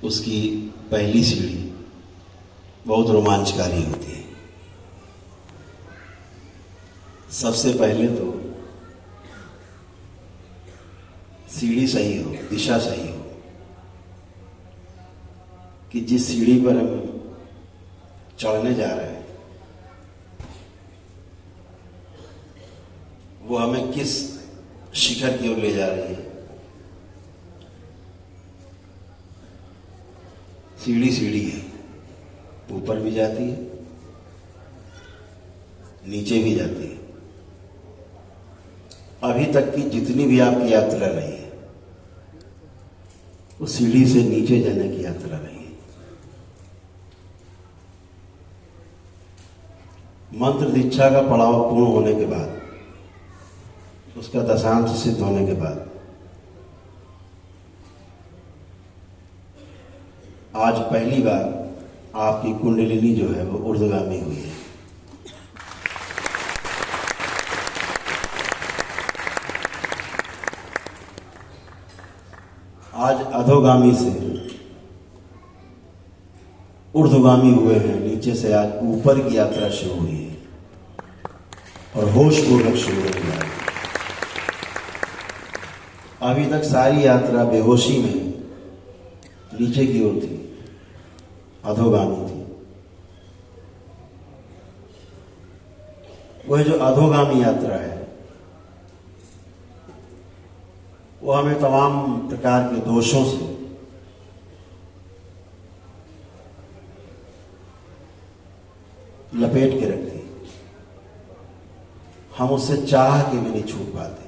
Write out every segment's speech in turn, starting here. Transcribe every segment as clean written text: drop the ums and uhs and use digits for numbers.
उसकी पहली सीढ़ी बहुत रोमांचकारी होती है। सबसे पहले तो सीढ़ी सही हो, दिशा सही हो, कि जिस सीढ़ी पर हम चढ़ने जा रहे हैं वो हमें किस शिखर की ओर ले जा रही है। सीढ़ी सीढ़ी है, ऊपर भी जाती है, नीचे भी जाती है। अभी तक की जितनी भी आपकी यात्रा रही है वो सीढ़ी से नीचे जाने की यात्रा रही है। मंत्र दीक्षा का पड़ाव पूर्ण होने के बाद, उसका दशांश सिद्ध होने के बाद आज पहली बार आपकी कुंडलिनी जो है वो ऊर्ध्वगामी हुई है। आज अधोगामी से ऊर्ध्वगामी हुए हैं, नीचे से आज ऊपर की यात्रा शुरू हुई है और होशपूर्वक शुरू हुई है। अभी तक सारी यात्रा बेहोशी में नीचे की ओर थी, अधोगामी थी। वह जो अधोगामी यात्रा है वो हमें तमाम प्रकार के दोषों से लपेट के रखती है। हम उससे चाह के भी नहीं छूट पाते।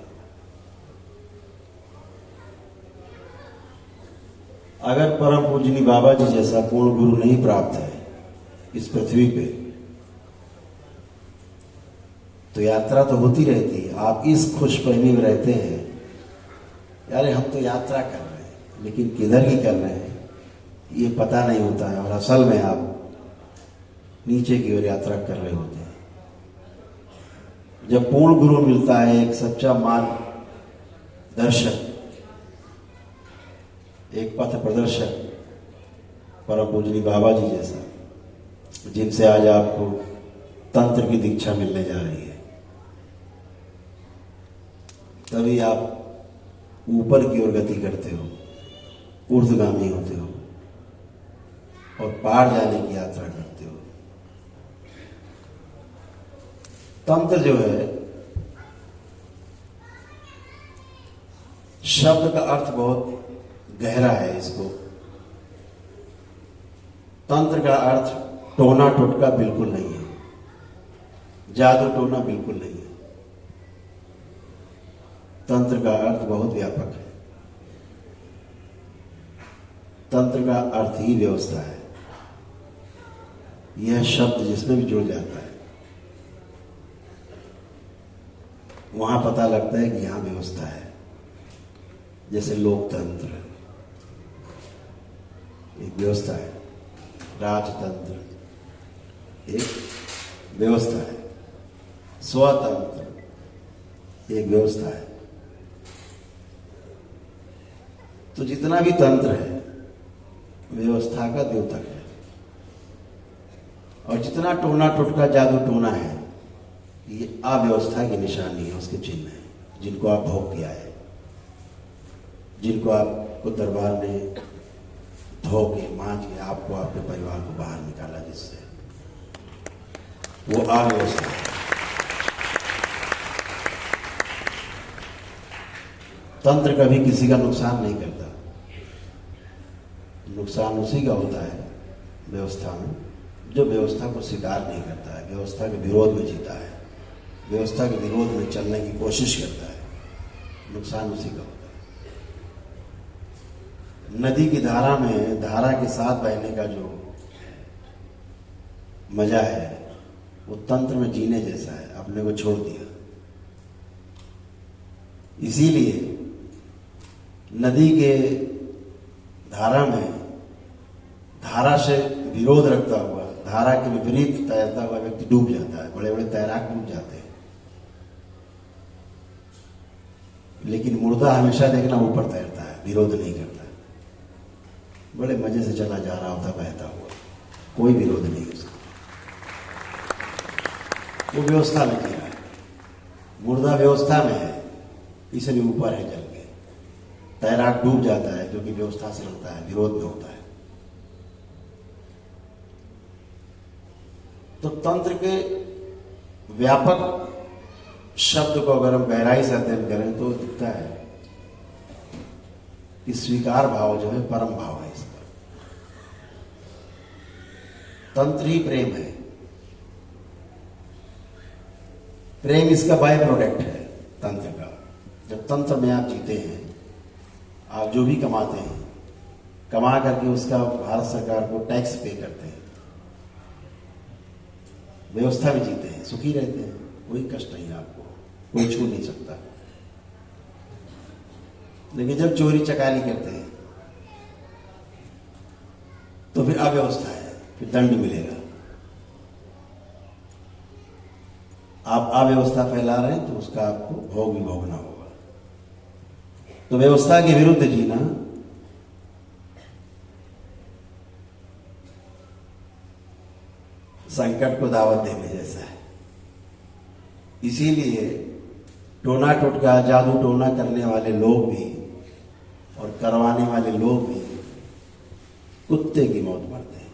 अगर परम पूजनी बाबा जी जैसा पूर्ण गुरु नहीं प्राप्त है इस पृथ्वी पे तो यात्रा तो होती रहती है। आप इस खुशफहमी में रहते हैं, यार हम तो यात्रा कर रहे हैं, लेकिन किधर की कर रहे हैं ये पता नहीं होता है, और असल में आप नीचे की ओर यात्रा कर रहे होते हैं। जब पूर्ण गुरु मिलता है, एक सच्चा मार्ग दर्शक, एक पथ प्रदर्शक, परम पूजनी बाबा जी जैसा, जिनसे आज आपको तंत्र की दीक्षा मिलने जा रही है, तभी आप ऊपर की ओर गति करते हो, ऊर्ध्वगामी होते हो और पार जाने की यात्रा करते हो। तंत्र जो है, शब्द का अर्थ बहुत गहरा है। इसको तंत्र का अर्थ टोना टोटका बिल्कुल नहीं है, जादू टोना बिल्कुल नहीं है। तंत्र का अर्थ बहुत व्यापक है। तंत्र का अर्थ ही व्यवस्था है। यह शब्द जिसमें भी जुड़ जाता है वहां पता लगता है कि यहां व्यवस्था है। जैसे लोकतंत्र एक व्यवस्था है, राजतंत्र एक व्यवस्था है, स्वतंत्र एक व्यवस्था है। तो जितना भी तंत्र है व्यवस्था का द्योतक है, और जितना टोना टोटका जादू टोना है ये अव्यवस्था की निशानी है, उसके चिन्ह है, जिनको आप भोग किया है, जिनको आपको दरबार में धो के मांझ के आपको आपके परिवार को बाहर निकाला, जिससे वो अव्यवस्था है। तंत्र कभी किसी का नुकसान नहीं करता। नुकसान उसी का होता है व्यवस्था में जो व्यवस्था को स्वीकार नहीं करता है, व्यवस्था के विरोध में जीता है, व्यवस्था के विरोध में चलने की कोशिश करता है। नुकसान उसी का होता है। नदी की धारा में धारा के साथ बहने का जो मजा है वो तंत्र में जीने जैसा है, अपने को छोड़ दिया। इसीलिए नदी के धारा में धारा से विरोध रखता हुआ, धारा के विपरीत तैरता हुआ व्यक्ति डूब जाता है। बड़े बड़े तैराक डूब जाते हैं, लेकिन मुर्दा हमेशा देखना ऊपर तैरता है, विरोध नहीं करता। बड़े मजे से चला जा रहा होता बहता हुआ, कोई विरोध नहीं उसका। वो व्यवस्था में जी रहा है, मुर्दा व्यवस्था में है, इसलिए ऊपर है जल के। तैराक डूब जाता है क्योंकि व्यवस्था से होता है, विरोध में होता है। तो तंत्र के व्यापक शब्द को अगर हम गहराई से अध्ययन करें तो दिखता है कि स्वीकार भाव जो है परम भाव है इसका। तंत्र ही प्रेम है, प्रेम इसका बाय प्रोडक्ट है तंत्र का। जब तंत्र में आप जीते हैं, आप जो भी कमाते हैं, कमा करके उसका भारत सरकार को टैक्स पे करते हैं, व्यवस्था में जीते हैं, सुखी रहते हैं, कोई कष्ट नहीं है आपको, कोई छू नहीं सकता। लेकिन जब चोरी चकारी करते हैं तो फिर अव्यवस्था है, फिर दंड मिलेगा। आप अव्यवस्था फैला रहे हैं तो उसका आपको भोग भी भोगना होगा। तो व्यवस्था के विरुद्ध जीना संकट को दावत देने जैसा है। इसीलिए टोना टोटका जादू टोना करने वाले लोग भी और करवाने वाले लोग भी कुत्ते की मौत मरते हैं।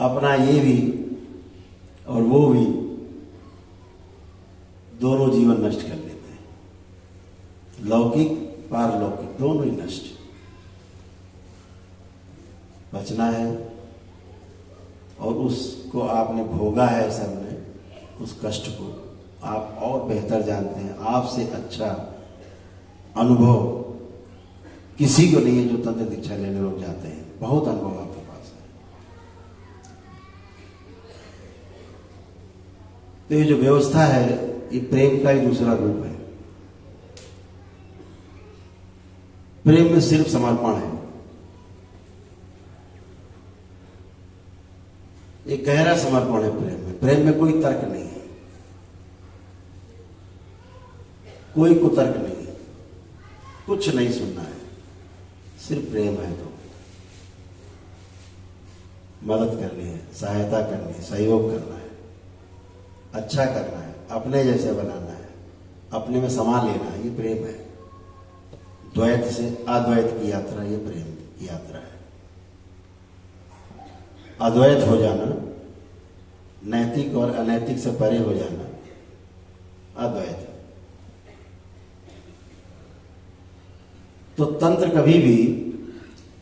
अपना ये भी और वो भी दोनों जीवन नष्ट कर लेते हैं, लौकिक पारलौकिक दोनों ही नष्ट। बचना है, और उसको आपने भोगा है सबने, उस कष्ट को आप और बेहतर जानते हैं। आपसे अच्छा अनुभव किसी को नहीं है जो तंत्र दीक्षा लेने लोग जाते हैं। बहुत अनुभव आपके पास है। तो ये जो व्यवस्था है ये प्रेम का ही दूसरा रूप है। प्रेम में सिर्फ समर्पण है, एक गहरा समर्पण है प्रेम में। प्रेम में कोई तर्क नहीं है, कोई कुतर्क नहीं है, कुछ नहीं सुनना है, सिर्फ प्रेम है। तो मदद करनी है, सहायता करनी है, सहयोग करना है, अच्छा करना है, अपने जैसे बनाना है, अपने में समा लेना है, ये प्रेम है। द्वैत से अद्वैत की यात्रा ये प्रेम की यात्रा है। अद्वैत हो जाना, नैतिक और अनैतिक से परे हो जाना अद्वैत है। तो तंत्र कभी भी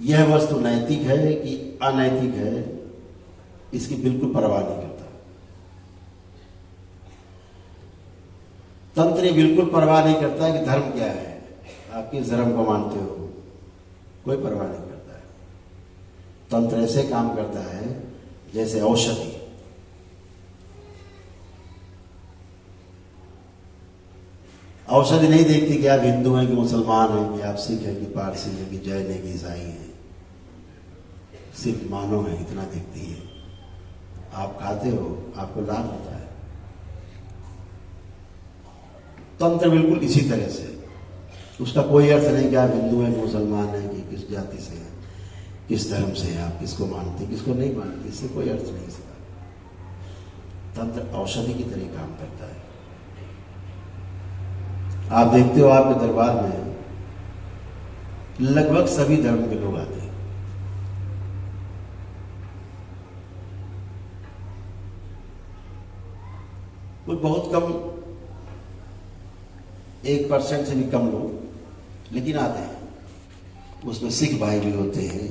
यह वस्तु नैतिक है कि अनैतिक है इसकी बिल्कुल परवाह नहीं करता। तंत्र ये बिल्कुल परवाह नहीं करता कि धर्म क्या है, आप किस धर्म को मानते हो, कोई परवाह नहीं करता है। तंत्र ऐसे काम करता है जैसे औषधि। औषधि नहीं देखती कि आप हिंदू हैं कि मुसलमान हैं, कि आप सिख हैं कि पारसी हैं, कि जैन हैं कि ईसाई हैं, सिर्फ मानो है इतना देखती है। आप खाते हो, आपको लाभ होता है। तंत्र बिल्कुल इसी तरह से, उसका कोई अर्थ नहीं कि आप हिंदू हैं, मुसलमान हैं, कि किस जाति से हैं, किस धर्म से हैं, आप किसको मानते हैं, किसको नहीं मानते, इससे कोई अर्थ नहीं इसका। तंत्र औषधि की तरह काम करता है। आप देखते हो आपके दरबार में लगभग सभी धर्म के लोग आते हैं। कोई बहुत कम 1% से भी कम लोग लेकिन आते हैं। उसमें सिख भाई भी होते हैं,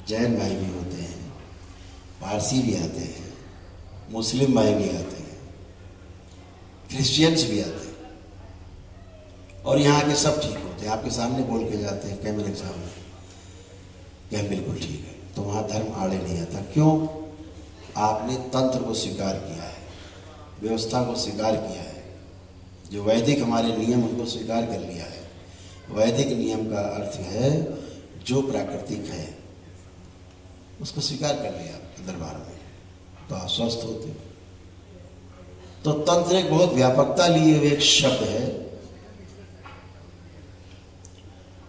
जैन भाई भी होते हैं, पारसी भी आते हैं, मुस्लिम भाई भी आते हैं, क्रिश्चियंस भी आते हैं। और यहाँ के सब ठीक होते हैं, आपके सामने बोल के जाते हैं कैमरे के सामने कि हम बिल्कुल ठीक है। तो वहाँ धर्म आड़े नहीं आता। क्यों? आपने तंत्र को स्वीकार किया है, व्यवस्था को स्वीकार किया है, जो वैदिक हमारे नियम उनको स्वीकार कर लिया है। वैदिक नियम का अर्थ है जो प्राकृतिक है उसको स्वीकार कर लिया दरबार में, तो आप स्वस्थ होते हो। तो तंत्र एक बहुत व्यापकता लिए हुए एक शब्द है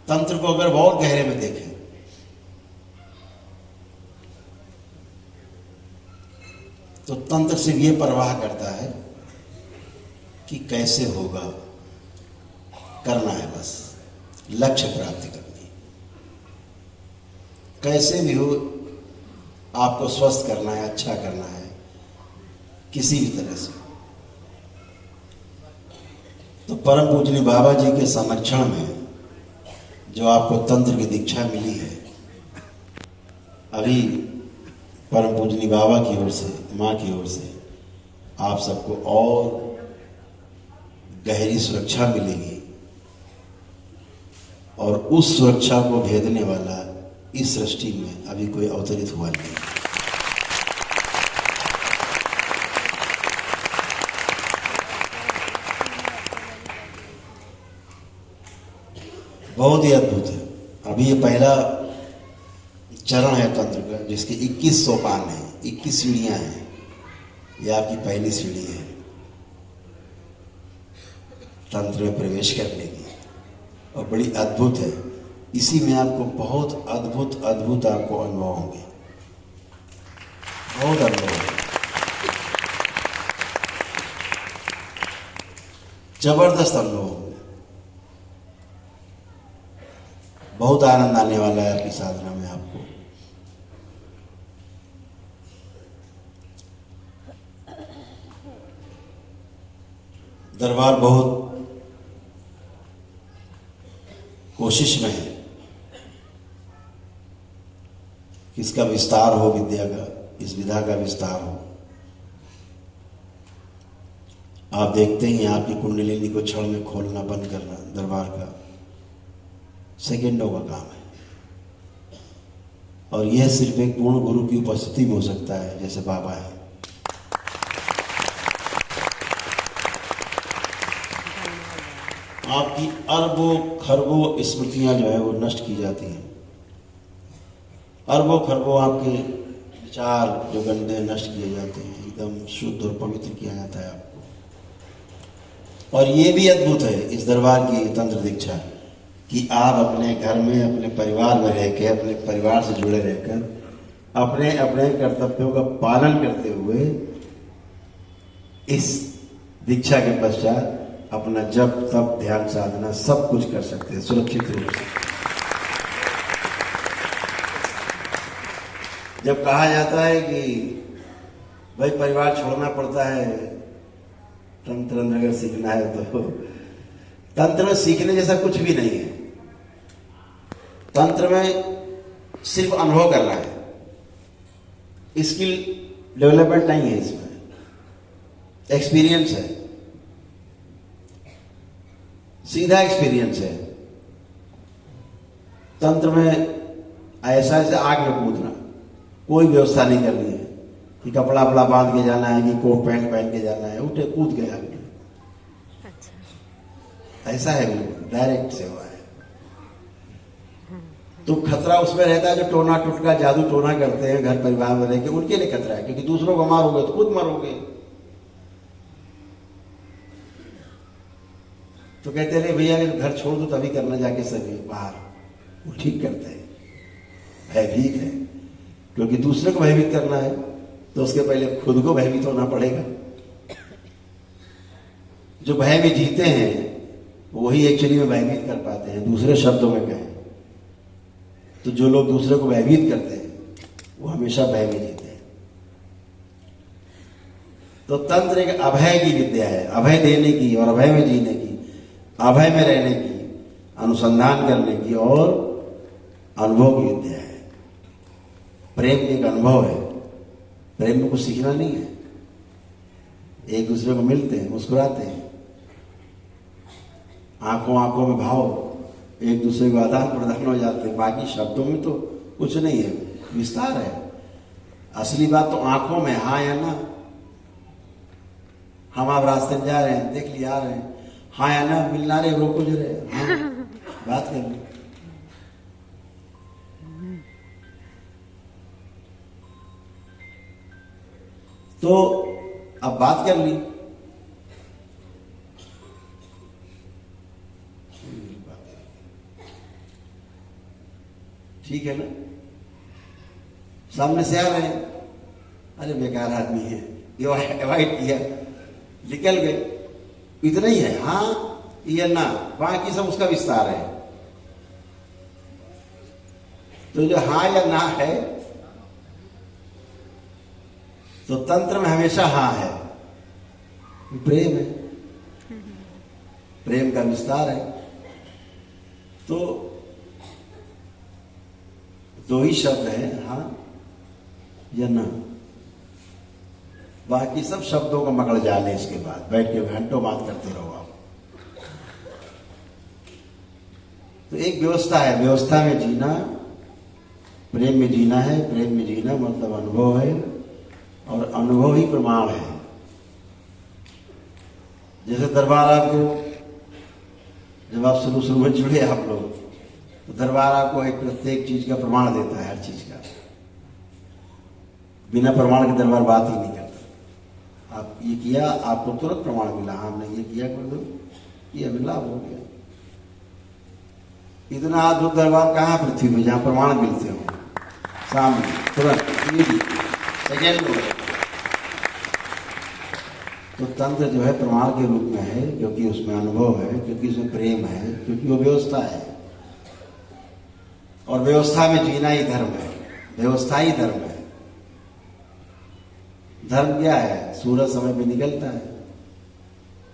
तंत्र को अगर बहुत गहरे में देखें तो तंत्र सिर्फ ये परवाह करता है कि कैसे होगा, करना है, बस लक्ष्य प्राप्ति करनी। कैसे भी हो आपको स्वस्थ करना है, अच्छा करना है, किसी भी तरह से। तो परम पूजनीय बाबा जी के संरक्षण में जो आपको तंत्र की दीक्षा मिली है, अभी परम पूजनीय बाबा की ओर से, माँ की ओर से आप सबको और गहरी सुरक्षा मिलेगी, और उस सुरक्षा को भेदने वाला इस सृष्टि में अभी कोई अवतरित हुआ नहीं। बहुत ही अद्भुत है। अभी ये पहला चरण है तंत्र का, जिसके 21 सोपान हैं, 21 सीढ़ियां हैं। ये आपकी पहली सीढ़ी है तंत्र में प्रवेश करने की, और बड़ी अद्भुत है। इसी में आपको बहुत अद्भुत अद्भुत आपको अनुभव होंगे, बहुत अनुभव होंगे, जबरदस्त अनुभव होंगे। बहुत आनंद आने वाला है आपकी साधना में आपको। दरबार बहुत कोशिश में है कि इसका विस्तार हो, विद्या का, इस विधा का विस्तार हो। आप देखते ही आपकी कुंडलिनी को क्षण में खोलना बंद करना दरबार का सेकेंडों का काम है, और यह सिर्फ एक पूर्ण गुरु की उपस्थिति में हो सकता है, जैसे बाबा है। आपकी अरबों खरबों स्मृतियां जो है वो नष्ट की जाती हैं। अरबों खरबों आपके विचार जो गंदे नष्ट किए जाते हैं, एकदम शुद्ध और पवित्र किया जाता है आपको। और ये भी अद्भुत है इस दरबार की तंत्र दीक्षा कि आप अपने घर में, अपने परिवार में रह के, अपने परिवार से जुड़े रहकर अपने अपने कर्तव्यों का पालन करते हुए इस दीक्षा के पश्चात अपना जप तप ध्यान साधना सब कुछ कर सकते हैं सुरक्षित रूप से। जब कहा जाता है कि भाई परिवार छोड़ना पड़ता है तंत्र अगर सीखना है, तो तंत्र में सीखने जैसा कुछ भी नहीं है। तंत्र में सिर्फ अनुभव करना है, स्किल डेवलपमेंट नहीं है, इसमें एक्सपीरियंस है, सीधा एक्सपीरियंस है। तंत्र में ऐसा ऐसे आग में कूदना, कोई व्यवस्था नहीं करनी है कि कपड़ा वपड़ा बांध के जाना है, कि कोट पैंट पहन के जाना है, उठे कूद गए आग में। ऐसा है, बिल्कुल डायरेक्ट सेवा है। तो खतरा उसमें रहता है जो टोना टुटका जादू टोना करते हैं घर परिवार में रहकर, उनके लिए खतरा है, क्योंकि दूसरों को मारोगे तो खुद मरोगे। तो कहते हैं भैया अगर घर छोड़ दो तभी करना जाके सभी बाहर, वो ठीक करते हैं। भयभीत है, क्योंकि दूसरे को भयभीत करना है तो उसके पहले खुद को भयभीत होना पड़ेगा। जो भय में जीते हैं वही एक्चुअली में भयभीत कर पाते हैं। दूसरे शब्दों में कहें तो जो लोग दूसरे को भयभीत करते हैं वो हमेशा भय में जीते हैं। तो तंत्र एक अभय की विद्या है, अभय देने की और अभय में जीने की, अभय में रहने की, अनुसंधान करने की और अनुभव की विद्या है। प्रेम एक अनुभव है, प्रेम में कुछ सीखना नहीं है। एक दूसरे को मिलते हैं, मुस्कुराते हैं, आंखों आंखों में भाव एक दूसरे को आदान प्रदान हो जाते हैं। बाकी शब्दों में तो कुछ नहीं है, विस्तार है। असली बात तो आंखों में, हाँ या ना। हम आप रास्ते में जा रहे हैं, देख लिया आ रहे हैं, हाँ या ना, मिलना रहे, रोको जो रहे, हाँ बात कर ली। तो अब बात कर ली, ठीक है ना, सामने से आ रहे हैं, अरे बेकार आदमी है, ये अवॉइड किया, निकल गए, इतना ही है, हाँ या ना, बाकी सब उसका विस्तार है। तो जो हाँ या ना है, तो तंत्र में हमेशा हाँ है, प्रेम है, प्रेम का विस्तार है। तो दो ही शब्द है, हाँ या ना, बाकी सब शब्दों का मकड़ जाल है। इसके बाद बैठ के घंटों बात करते रहो आप। तो एक व्यवस्था है, व्यवस्था में जीना, प्रेम में जीना है। प्रेम में जीना मतलब अनुभव है, और अनुभव ही प्रमाण है। जैसे दरबार आपको, जब आप शुरू में जुड़े आप लोग, तो दरबार आपको एक प्रत्येक चीज का प्रमाण देता है, हर चीज का। बिना प्रमाण के दरबार बात ही नहीं करता। आप ये किया, आपको तुरंत प्रमाण मिला, हमने ये किया कर दो, ये मिला, हो गया। इतना अद्भुत दरबार कहाँ पृथ्वी में जहां प्रमाण मिलते हो सामने तुरंत, सेकेंड में। तो तंत्र जो है प्रमाण के रूप में है, क्योंकि उसमें अनुभव है, क्योंकि उसमें प्रेम है, क्योंकि वो व्यवस्था है। और व्यवस्था में जीना ही धर्म है, व्यवस्था ही धर्म है। धर्म क्या है? सूरज समय पे निकलता है,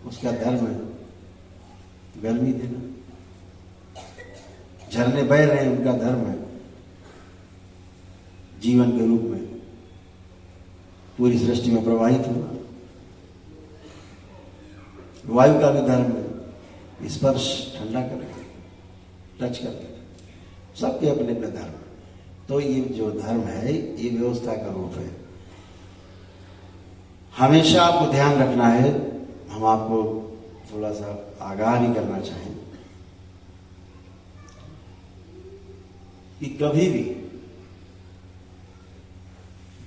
उसका धर्म है गर्मी देना। झरने बह रहे हैं, उनका धर्म है जीवन के रूप में पूरी सृष्टि में प्रवाहित होना। वायु का भी धर्म है, स्पर्श ठंडा करे, टच करे, सबके अपने अपने धर्म। तो ये जो धर्म है, ये व्यवस्था का रूप है। हमेशा आपको ध्यान रखना है, हम आपको थोड़ा सा आगाह भी करना चाहें कि कभी भी,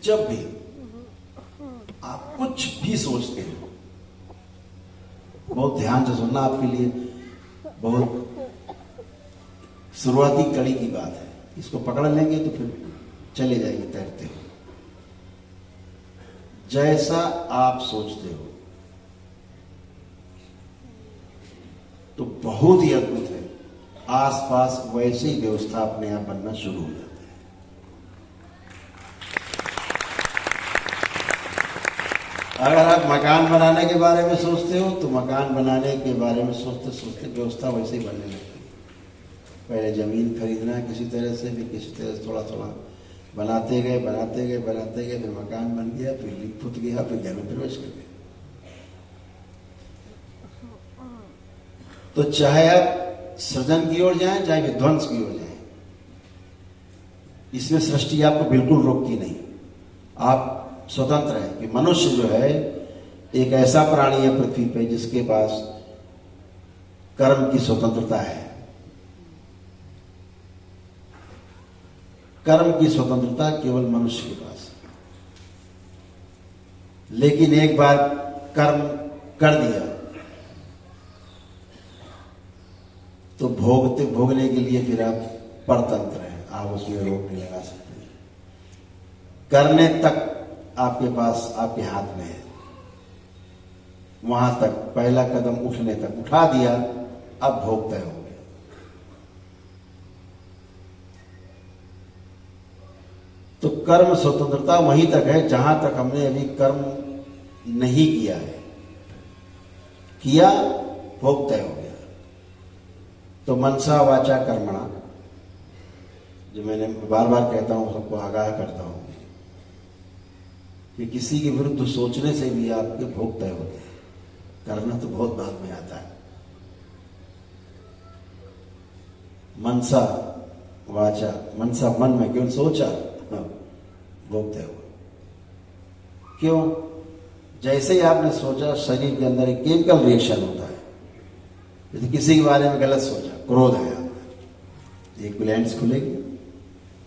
जब भी आप कुछ भी सोचते हो, बहुत ध्यान से सुनना, आपके लिए बहुत शुरुआती कड़ी की बात है। इसको पकड़ लेंगे तो फिर चले जाएंगे तैरते हो। जैसा आप सोचते हो तो बहुत ही अद्भुत है, आसपास वैसे ही व्यवस्था अपने आप बनना शुरू हो जाती है। अगर आप मकान बनाने के बारे में सोचते हो तो मकान बनाने के बारे में सोचते सोचते व्यवस्था वैसे ही बनने लगती है। पहले जमीन खरीदना किसी तरह से, फिर किसी तरह से थोड़ा थोड़ा बनाते गए, फिर मकान बन गया, फिर लिप पुत गया, फिर घर में प्रवेश कर गए। तो चाहे आप सृजन की ओर जाएं, चाहे विध्वंस की ओर जाएं, इसमें सृष्टि आपको बिल्कुल रोकती नहीं। आप स्वतंत्र है कि मनुष्य जो है एक ऐसा प्राणी है पृथ्वी पे जिसके पास कर्म की स्वतंत्रता है। कर्म की स्वतंत्रता केवल मनुष्य के पास। लेकिन एक बार कर्म कर दिया तो भोगने के लिए फिर आप परतंत्र हैं, आप उसमें रोक नहीं लगा सकते। करने तक आपके पास, आपके हाथ में है। वहां तक, पहला कदम उठने तक उठा दिया, अब भोग तय हो गया। तो कर्म स्वतंत्रता वहीं तक है जहां तक हमने अभी कर्म नहीं किया है। किया, भोग तय हो गया। तो मनसा वाचा कर्मणा, जो मैंने बार बार कहता हूं, सबको आगाह करता हूं कि किसी के विरुद्ध सोचने से भी आपके भोग तय होते हैं। करना तो बहुत बाद में आता है। मनसा वाचा, मनसा मन में केवल सोचा, भोग तय हुआ। क्यों? जैसे ही आपने सोचा, शरीर के अंदर एक केमिकल रिएक्शन होता है। यदि किसी के बारे में गलत सोचा, क्रोध है आपका, एक ग्लैंड्स खुलेगी,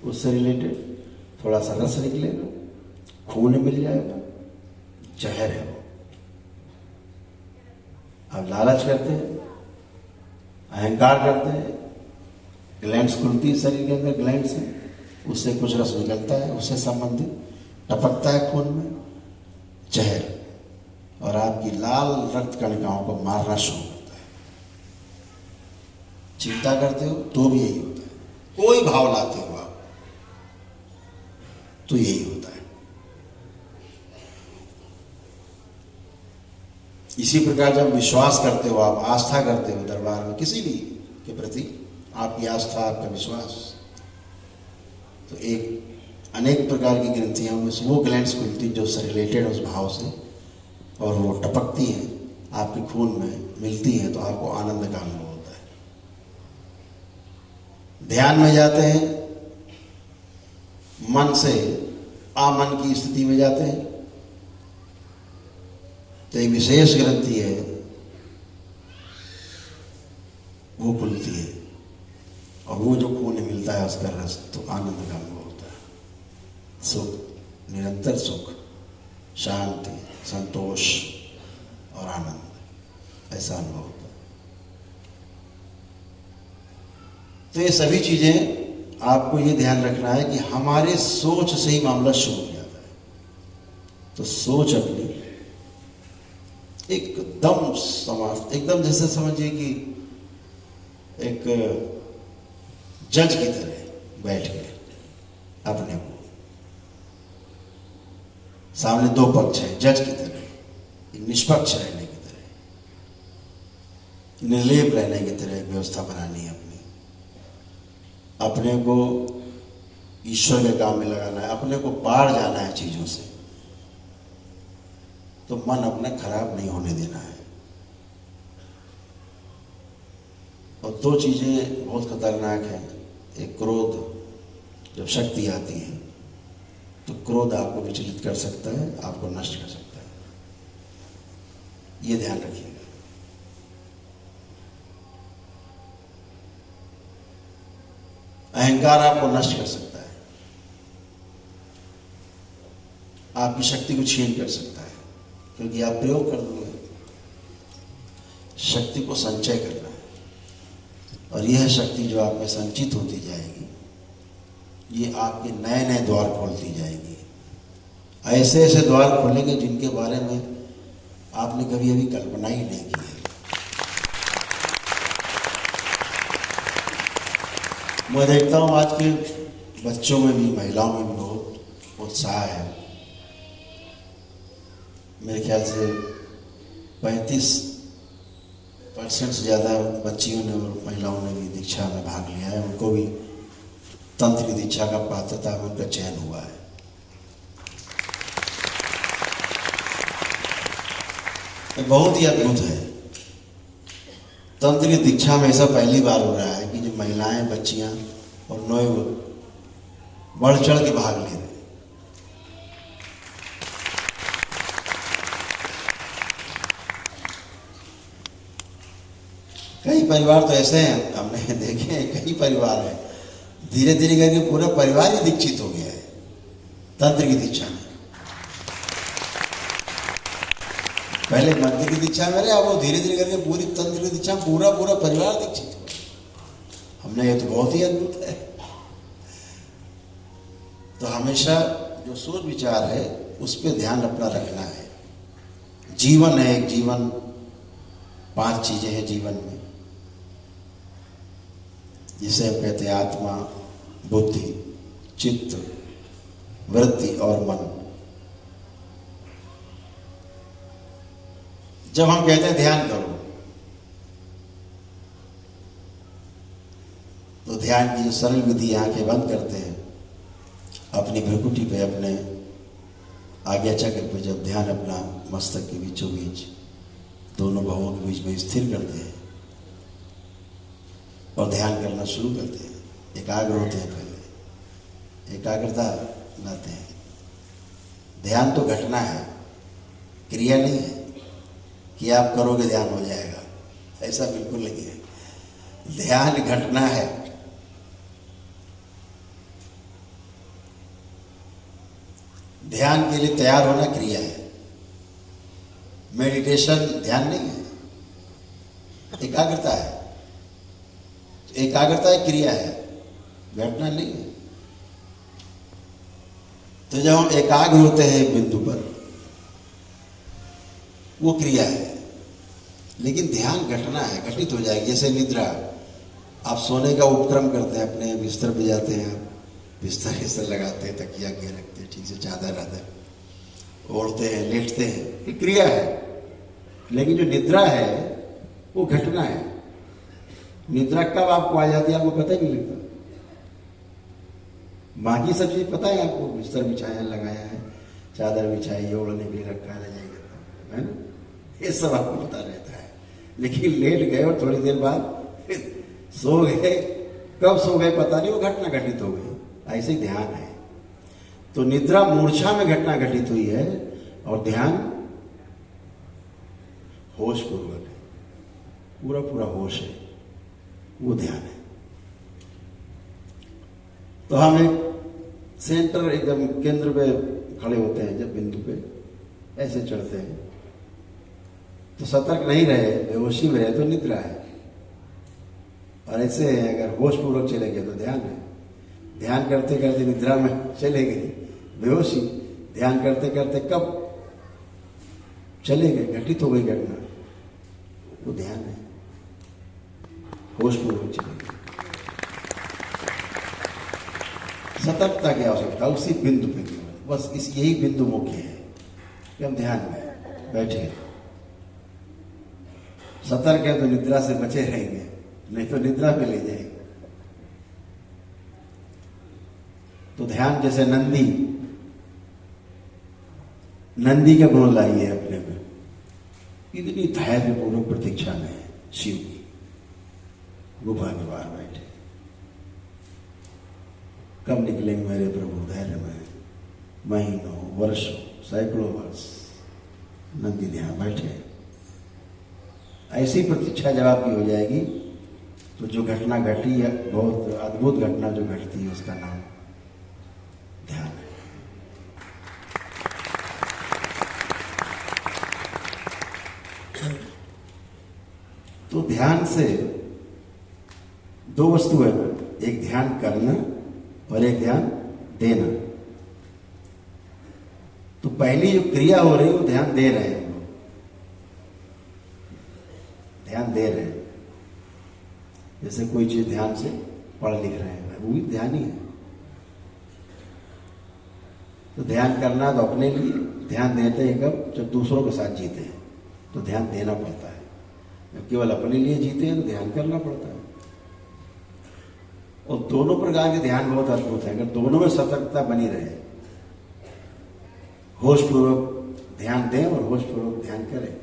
उससे रिलेटेड थोड़ा सा रस निकलेगा, खून मिल जाएगा, जहर है वो। आप लालच करते हैं, अहंकार करते हैं, ग्लैंड्स खुलती है शरीर के अंदर, ग्लैंड से, उससे कुछ रस निकलता है, उससे संबंधित टपकता है खून में जहर, और आपकी लाल रक्त कणिकाओं को मारना शुरू करता है। चिंता करते हो तो भी यही होता है, कोई भाव लाते हो आप तो यही होता है। इसी प्रकार जब विश्वास करते हो आप, आस्था करते हो दरबार में किसी भी के प्रति, आपकी आस्था, आपका विश्वास, तो एक अनेक प्रकार की ग्रंथियां में वो ग्लैंड्स खुलती जो से रिलेटेड उस भाव से, और वो टपकती हैं आपके खून में, मिलती हैं, तो आपको आनंद का अनुभव होता है। ध्यान में जाते हैं, मन से आमन की स्थिति में जाते हैं, तो एक विशेष ग्रंथि है वो खुलती है, और वो जो खून मिलता है उसका रस, तो आनंद का अनुभव होता है। सुख, निरंतर सुख, शांति, संतोष और आनंद, ऐसा अनुभव होता है। तो ये सभी चीजें आपको ये ध्यान रखना है कि हमारे सोच से ही मामला शुरू हो जाता है। तो सोच अपनी एकदम एकदम जैसे समझिए कि एक जज की तरह बैठ के अपने को, सामने दो पक्ष है, जज की तरह, निष्पक्ष रहने की तरह, निर्लेप रहने की तरह व्यवस्था बनानी है अपनी, अपने को ईश्वर के काम में लगाना है, अपने को पार जाना है चीजों से, तो मन अपना खराब नहीं होने देना है। और दो चीजें बहुत खतरनाक हैं। एक क्रोध, जब शक्ति आती है तो क्रोध आपको विचलित कर सकता है, आपको नष्ट कर सकता है, ये ध्यान रखिएगा। अहंकार आपको नष्ट कर सकता है, आपकी शक्ति को छीन कर सकता है, क्योंकि आप प्रयोग कर दोगे। शक्ति को संचय करना है, और यह शक्ति जो आप में संचित होती जाएगी, ये आपके नए नए द्वार खोलती जाएगी। ऐसे ऐसे द्वार खोलेंगे जिनके बारे में आपने कभी अभी कल्पना ही नहीं की है। मैं देखता हूँ आज के बच्चों में भी, महिलाओं में भी बहुत उत्साह है। मेरे ख्याल से 35% से ज़्यादा बच्चियों ने और महिलाओं ने भी दीक्षा में भाग लिया है। उनको भी तंत्र की दीक्षा का पात्रता में उनका चयन हुआ है। ये बहुत ही अद्भुत है। तंत्र की दीक्षा में ऐसा पहली बार हो रहा है कि जो महिलाएं, बच्चियां और नौयुवक बढ़ चढ़ के भाग ले रहे हैं। कई परिवार तो ऐसे हैं, हमने देखे हैं, कई परिवार हैं, धीरे धीरे करके पूरा परिवार ही दीक्षित हो गया है तंत्र की दीक्षा में। पहले मंत्र की दीक्षा में रहे, अब वो धीरे धीरे करके पूरी तंत्र की दीक्षा में पूरा परिवार दीक्षित हो। हमने ये तो बहुत ही अद्भुत है। तो हमेशा जो सोच विचार है उस पर ध्यान अपना रखना है। जीवन है एक, जीवन 5 चीजें हैं जीवन में, जिसे हम कहते हैं आत्मा, बुद्धि, चित्त, वृत्ति और मन। जब हम कहते हैं ध्यान करो, तो ध्यान की जो सरल विधि, आंखें बंद करते हैं, अपनी भ्रुकुटी पे, अपने आज्ञा चक्र पे जब ध्यान अपना मस्तक के बीचों बीच, दोनों भवों के बीच में स्थिर करते हैं और ध्यान करना शुरू करते हैं, एकाग्र होते हैं, पहले एकाग्रता लाते हैं। ध्यान तो घटना है, क्रिया नहीं है कि आप करोगे ध्यान हो जाएगा, ऐसा बिल्कुल नहीं है। ध्यान घटना है। ध्यान के लिए तैयार होना क्रिया है। मेडिटेशन ध्यान नहीं है, एकाग्रता है। एकाग्रता एक क्रिया है, घटना नहीं है। तो जब हम एकाग्र होते हैं एक बिंदु पर, वो क्रिया है। लेकिन ध्यान घटना है, घटित हो जाएगी। जैसे निद्रा, आप सोने का उपक्रम करते हैं, अपने बिस्तर पे जाते हैं, आप बिस्तर लगाते हैं, तकिया के रखते हैं, ठीक से चादर आदर ओढ़ते हैं, लेटते हैं, ये क्रिया है। लेकिन जो निद्रा है वो घटना है। निद्रा कब आपको आ जाती है आपको पता ही नहीं लगता। बाकी सब चीज पता है आपको, बिस्तर बिछाया, लगाया है, चादर बिछाई, ओढ़ने के लिए रखा है ना, ये सब आपको पता रहता है। लेकिन लेट गए और थोड़ी देर बाद सो गए, कब सो गए पता नहीं, वो घटना घटित हो गई। ऐसे ही ध्यान है। तो निद्रा मूर्छा में घटना घटित हुई है, और ध्यान होश पूर्वक है, पूरा पूरा होश है, वो ध्यान है। तो हम एक सेंटर, एकदम केंद्र पे खड़े होते हैं, जब बिंदु पे ऐसे चढ़ते हैं, तो सतर्क नहीं रहे, बेहोशी में रहे तो निद्रा है। और ऐसे है, अगर होश पूर्वक चले गए तो ध्यान है। ध्यान करते करते निद्रा में चले गए, बेहोशी। ध्यान करते करते कब चले गए, घटित हो गई घटना, वो ध्यान है, होश पूर्वक चले गए। सतर्कता की आवश्यकता उसी बिंदु पे केवल, बस यही बिंदु मुख्य है कि हम ध्यान में बैठे हैं। सतर्क है तो निद्रा से बचे रहेंगे, नहीं तो निद्रा में ले जाएंगे। तो ध्यान जैसे नंदी का गुण लाइए अपने में, इतनी धैर्यपूर्वक प्रतीक्षा में है शिव की, गुफा के बाहर बैठे। कब निकलेंगे मेरे प्रभु, धैर्य में महीनों, वर्षों, सैकड़ों वर्ष नंदी ध्यान बैठे। ऐसी प्रतीक्षा जब आपकी हो जाएगी, तो जो घटना घटी है, बहुत अद्भुत घटना जो घटती है, उसका नाम ध्यान है। तो ध्यान से दो वस्तु है, एक ध्यान करना और एक ध्यान देना। तो पहली जो क्रिया हो रही है वो ध्यान दे रहे हैं, ध्यान दे रहे हैं। जैसे कोई चीज ध्यान से पढ़ लिख रहे हैं, वो भी ध्यान ही है। तो ध्यान करना तो अपने लिए, ध्यान देते हैं कब, जब दूसरों के साथ जीते हैं तो ध्यान देना पड़ता है। जब केवल अपने लिए जीते हैं तो ध्यान करना पड़ता है। और दोनों प्रकार के ध्यान बहुत अद्भुत है। अगर दोनों में सतर्कता बनी रहे, होशपूर्वक ध्यान दें और होशपूर्वक ध्यान करें,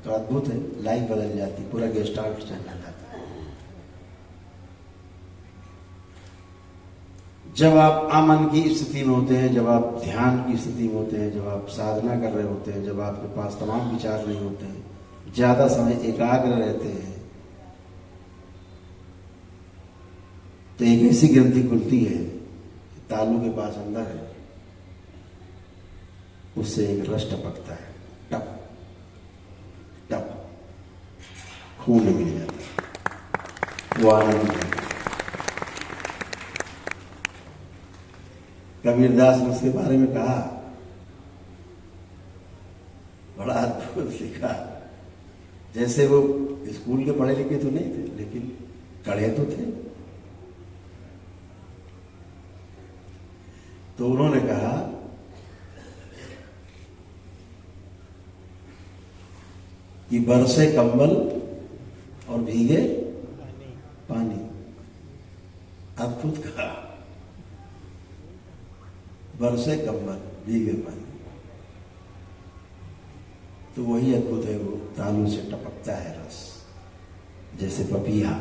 तो अद्भुत है, लाइफ बदल जाती, पूरा गेस्टाल्ट चलना जाता है। जब आप अमन की स्थिति में होते हैं, जब आप ध्यान की स्थिति में होते हैं, जब आप साधना कर रहे होते हैं, जब आपके पास तमाम विचार नहीं होते हैं, ज्यादा समय एकाग्र रहते हैं, तो एक ऐसी ग्रंथि खुलती है, तालू के पास अंदर है, उससे एक रस टपकता है, टप टप, खून मिल जाता है, वो आनंद है। कबीरदास ने उसके बारे में कहा, बड़ा अद्भुत लिखा। जैसे वो स्कूल के पढ़े लिखे तो नहीं थे, लेकिन कड़े तो थे। तो उन्होंने कहा कि बरसे कंबल और भीगे पानी। अद्भुत कहा, बरसे कंबल भीगे पानी। तो वही अद्भुत है, वो तालू से टपकता है रस, जैसे पपीहा।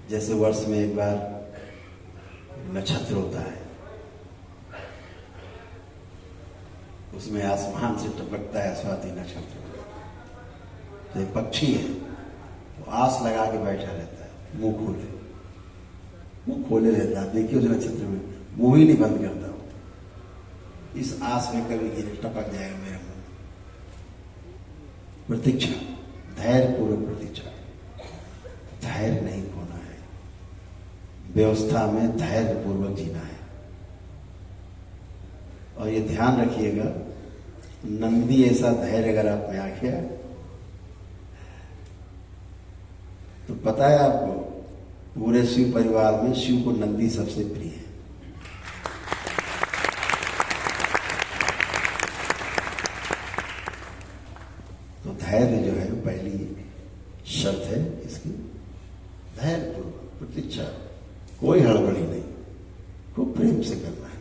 जैसे वर्ष में एक बार नक्षत्र होता है, उसमें आसमान से टपकता है स्वाति नक्षत्र। तो एक पक्षी है, वो आस लगा के बैठा रहता है, मुंह खोले रहता है। देखिए उस नक्षत्र में मुंह ही नहीं बंद करता वो, इस आस में कभी गिरे टपक जाएगा मेरे मुंह। प्रतीक्षा, धैर्य पूर्वक प्रतीक्षा, धैर्य नहीं खोना है, व्यवस्था में धैर्य पूर्वक जीना है। और ये ध्यान रखिएगा, नंदी ऐसा धैर्य अगर आप में आ गया तो पता है आपको, पूरे शिव परिवार में शिव को नंदी सबसे प्रिय है। तो धैर्य जो है पहली शर्त है इसकी, धैर्य पूर्वक प्रतीक्षा, कोई हड़बड़ी नहीं, खूब प्रेम से करना है।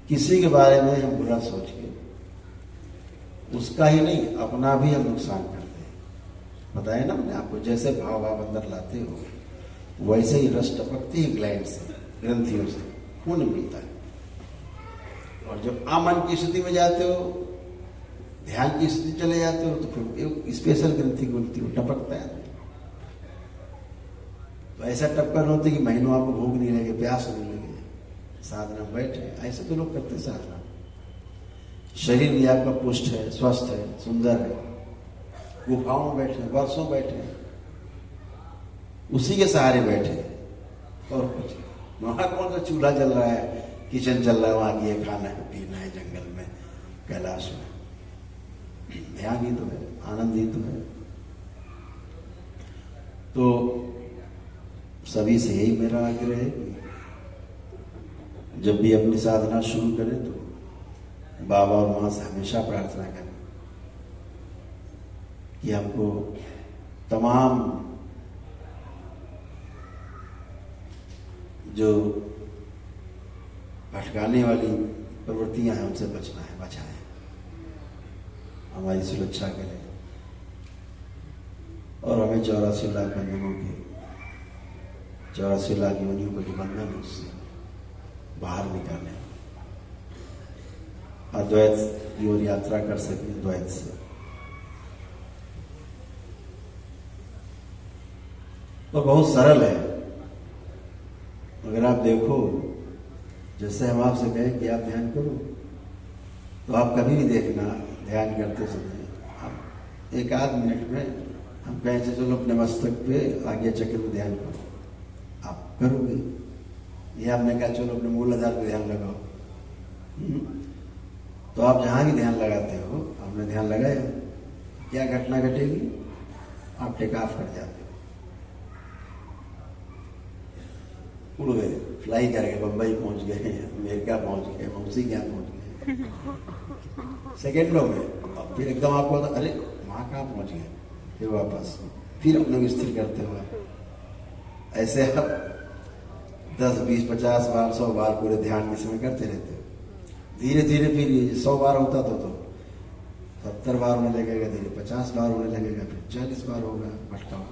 किसी के बारे में हम बुरा सोच के, उसका ही नहीं अपना भी हम नुकसान करते हैं। बताया ना मैंने आपको, जैसे भाव अंदर लाते हो वैसे ही रस टपकती है ग्लैंड से, ग्रंथियों से खून मिलता है। और जब अमन की स्थिति में जाते हो, ध्यान की स्थिति चले जाते हो, तो फिर एक स्पेशल ग्रंथि खुलती हो, टपकता है। तो ऐसा टपकन होती कि महीनों आपको भूख नहीं लगे, प्यास नहीं लगे, साधना बैठे, ऐसे तो लोग करते साधना। शरीर भी आपका पुष्ट है, स्वस्थ है, सुंदर है, गुफाओं में बैठे, वर्षों बैठे, उसी के सहारे बैठे, और कुछ वहां कौन सा चूल्हा जल रहा है, किचन चल रहा है, वहां ये खाना है पीना है, जंगल में कैलाश में, ध्यान ही तो है, आनंद ही तो है। तो सभी से यही मेरा आग्रह है कि जब भी अपनी साधना शुरू करें तो बाबा और मां से हमेशा प्रार्थना करें कि हमको तमाम जो भटकाने वाली प्रवृत्तियां हैं उनसे बचना है, बचाएं, हमारी सुरक्षा करें और हमें 84 लाख बंधनों के, 84 लाख योनियों को जो बंधन है उससे बाहर निकालें, अद्वैत की ओर यात्रा कर सकें, द्वैत से। तो बहुत सरल है। अगर आप देखो, जैसे हम आपसे कहें कि आप ध्यान करो, तो आप कभी भी देखना ध्यान करते समय आप एक आध मिनट में हम कहें चलो अपने मस्तक पे आगे चक्र में ध्यान करो, आप करोगे। ये आपने कहा चलो अपने मूलाधार पे ध्यान लगाओ, तो आप जहां भी ध्यान लगाते हो, आपने ध्यान लगाया, क्या घटना घटेगी, आप टेक ऑफ कर जाते हो, उड़ गए, फ्लाई कर गए, बंबई पहुंच गए, अमेरिका पहुंच गए, मौसी क्या पहुंच गए सेकेंडों में। और फिर एकदम आपको होता अरे वहां कहाँ पहुंच गए, फिर वापस फिर अपने को स्थिर करते हो। ऐसे आप 10, 20, 50 बार, 100 बार पूरे ध्यान के समय करते रहते हो। धीरे धीरे फिर 100 बार होता तो 70 बार होने लगेगा, धीरे 50 बार होने लगेगा, फिर 40 बार होगा भटकाओ,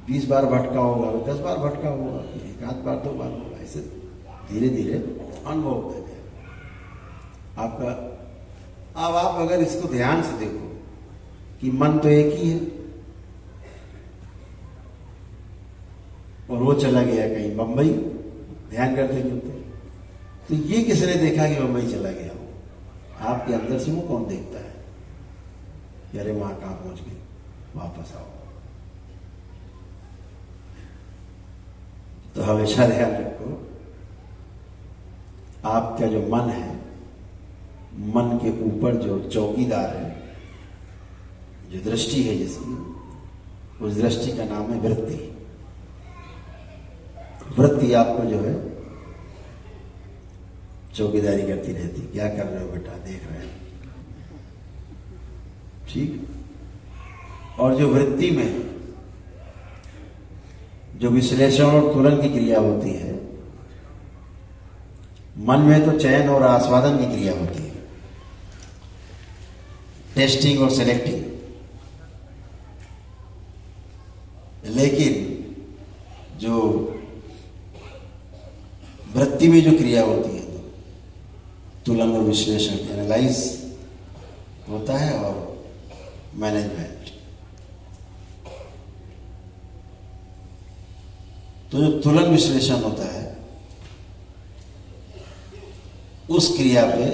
20 बार भटका होगा, 10 बार भटका होगा, एक आध बार 2 बार होगा, ऐसे धीरे धीरे अनुभव होता है आपका। अब आप अगर इसको ध्यान से देखो कि मन तो एक ही है और वो चला गया कहीं बंबई, ध्यान करते करते, तो ये किसने देखा कि बंबई चला गया हो? आपके अंदर से वो कौन देखता है कि अरे वहां कहां पहुंच गए, वापस आओ। तो हमेशा ध्यान रखो, आपका जो मन है, मन के ऊपर जो चौकीदार है, जो दृष्टि है जिसकी, उस दृष्टि का नाम है वृत्ति। वृत्ति आपको जो है चौकीदारी करती रहती, क्या कर रहे हो बेटा, देख रहे हैं, ठीक। और जो वृत्ति में जो विश्लेषण और तुलन की क्रिया होती है, मन में तो चयन और आस्वादन की क्रिया होती है, टेस्टिंग और सेलेक्टिंग। लेकिन जो वृत्ति में जो क्रिया होती है, तुलन और विश्लेषण, एनालाइज होता है और मैनेजमेंट। तो जो तुलन विश्लेषण होता है, उस क्रिया पे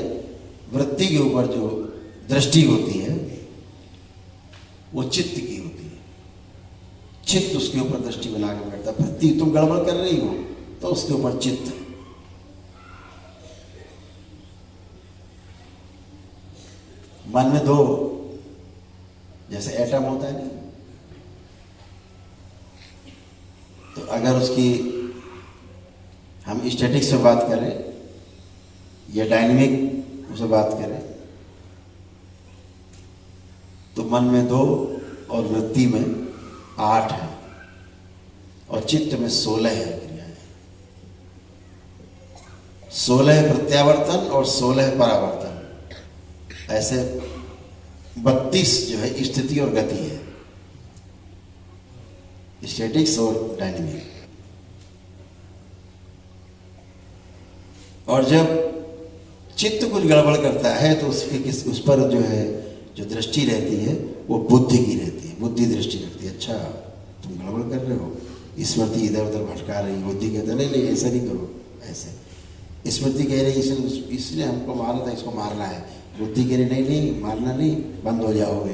वृत्ति के ऊपर जो दृष्टि होती है, वो चित्त की होती है। चित्त उसके ऊपर दृष्टि बना के बैठता है। वृत्ति तुम गड़बड़ कर रही हो तो उसके ऊपर चित्त। मन में दो, जैसे एटम होता है ना, तो अगर उसकी हम स्टैटिक से बात करें या डायनेमिक उसे बात करें, तो मन में 2 और वृत्ति में 8 है और चित्त में 16 है क्रियाएं। 16 प्रत्यावर्तन और 16 परावर्तन, ऐसे 32 जो है स्थिति और गति है, स्टैटिक्स और डायनेमिक। और जब चित्त कुछ गड़बड़ करता है तो उस पर जो है जो दृष्टि रहती है वो बुद्धि की रहती है, बुद्धि दृष्टि रखती है। अच्छा तुम गड़बड़ कर रहे हो, स्मृति इधर उधर भटका रही, बुद्धि कहता है नहीं ऐसा नहीं करो, ऐसे। स्मृति कह रही है इसने हमको मारा था, इसको मारना है। बुद्धि कह रही नहीं नहीं मारना नहीं, बंद हो जाओगे,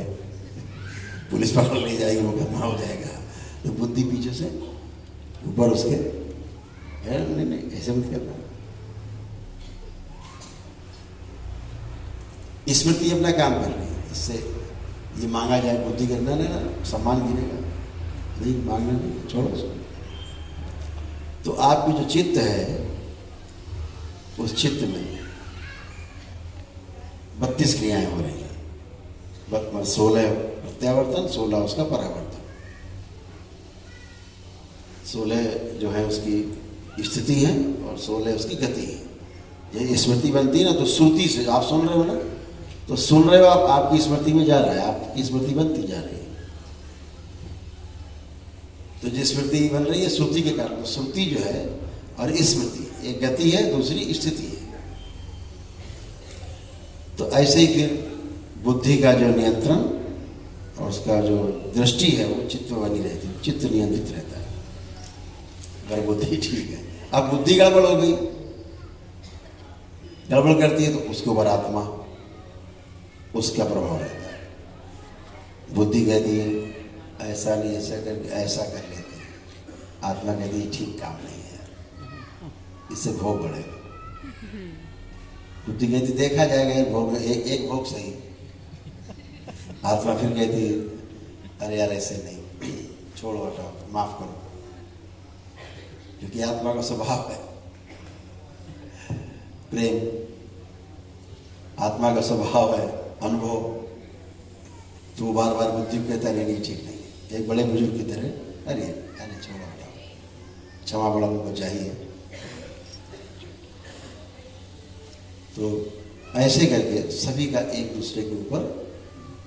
पुलिस पकड़ ले जाएगी, मुकदमा हो जाएगा। तो बुद्धि पीछे से ऊपर उसके नहीं नहीं ऐसे मत करना। स्मृति अपना काम कर रही है, इससे ये मांगा जाए, बुद्धि करना नहीं ना, सम्मान गिरेगा, नहीं मांगना नहीं, छोड़ो उसको। तो आपकी जो चित्त है उस चित्त में 32 क्रियाएं हो रही हैं। 16 प्रत्यावर्तन, 16 उसका परावर्तन, 16 जो है उसकी स्थिति है और 16 उसकी गति है। ये स्मृति बनती है ना, तो श्रुति से आप सुन रहे हो ना, तो सुन रहे हो आप, आपकी स्मृति में जा रहा है, आपकी स्मृति बनती जा रही है। तो जो स्मृति बन रही है श्रुति के कारण, तो श्रुति जो है और स्मृति एक गति है, दूसरी स्थिति है। तो ऐसे ही फिर बुद्धि का जो नियंत्रण और उसका जो दृष्टि है वो चित्त में बनी रहती है, चित्त नियंत्रित रहता है अगर बुद्धि ठीक है। अब बुद्धि गड़बड़ हो गई, गड़बड़ करती है तो उसके ऊपर आत्मा, उसका प्रभाव रहता है। बुद्धि कहती है ऐसा नहीं, ऐसा करके ऐसा कर लेते हैं, आत्मा कहती है ठीक काम नहीं है यार, इससे भोग बढ़ेगा। बुद्धि कहती देखा जाएगा एक भोग, एक भोग सही। आत्मा फिर कहती है अरे यार ऐसे नहीं, छोड़ो हटाओ, माफ करो, क्योंकि आत्मा का स्वभाव है प्रेम, आत्मा का स्वभाव है अनुभव। तो वो बार बार बुद्धि को कहता है नहीं ठीक नहीं है। एक बड़े बुजुर्ग की तरह अरे अरे छोड़ो हटाओ, क्षमा बड़ा उनको चाहिए। तो ऐसे करके सभी का एक दूसरे के ऊपर,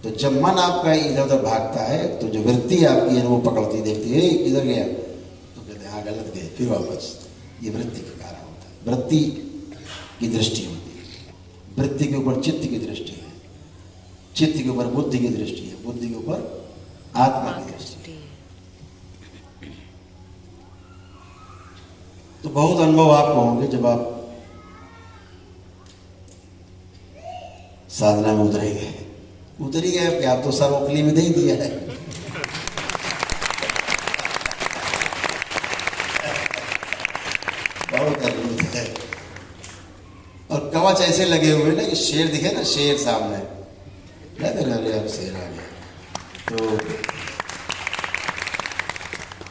तो जब मन आपका इधर उधर भागता है तो जो वृत्ति आपकी है वो पकड़ती देखती है किधर गया, तो कहते हैं हाँ गलत गए, फिर वापस। ये वृत्ति के कारण होता है, वृत्ति की दृष्टि होती है। वृत्ति के ऊपर चित्त की दृष्टि है, चित्त के ऊपर बुद्धि की दृष्टि है, बुद्धि के ऊपर आत्मा की दृष्टि है। तो बहुत अनुभव आपको होंगे जब आप साधना में उतर ही गए कि आप तो सर ओखली में दे ही दिया है। बहुत अद्भुत है। और कवच ऐसे लगे हुए ना कि शेर दिखे ना, शेर सामने यार शेर आ गया, तो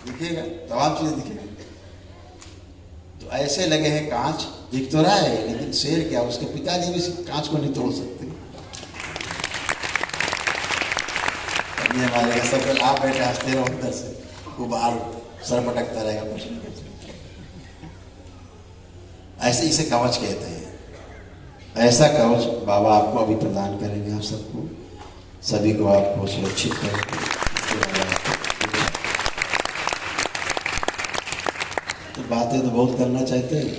दिखेगा, तमाम चीजें दिखेगा। तो ऐसे लगे हैं, कांच दिख तो रहा है लेकिन शेर क्या, उसके पिताजी भी कांच को नहीं तोड़ सकते। ये हमारे सब पर आप बैठे हंसते रहो, अंदर से वो बाहर सर पटकता रहेगा, कुछ नहीं कर सकते। ऐसे इसे कवच कहते हैं। ऐसा कवच बाबा आपको अभी प्रदान करेंगे, आप सबको, सभी को आपको सुरक्षित करेंगे। तो बातें तो बहुत करना चाहते हैं,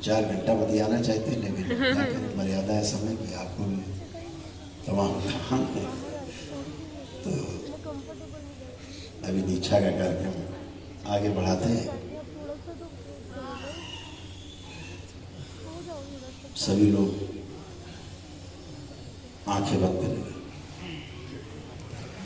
4 घंटा बतियाना चाहते हैं, लेकिन क्या करें, मर्यादा है समय की, आपको भी तमाम काम है। तो अभी दीक्षा का कार्यक्रम आगे बढ़ाते हैं। सभी लोग आंखें बंद करेंगे।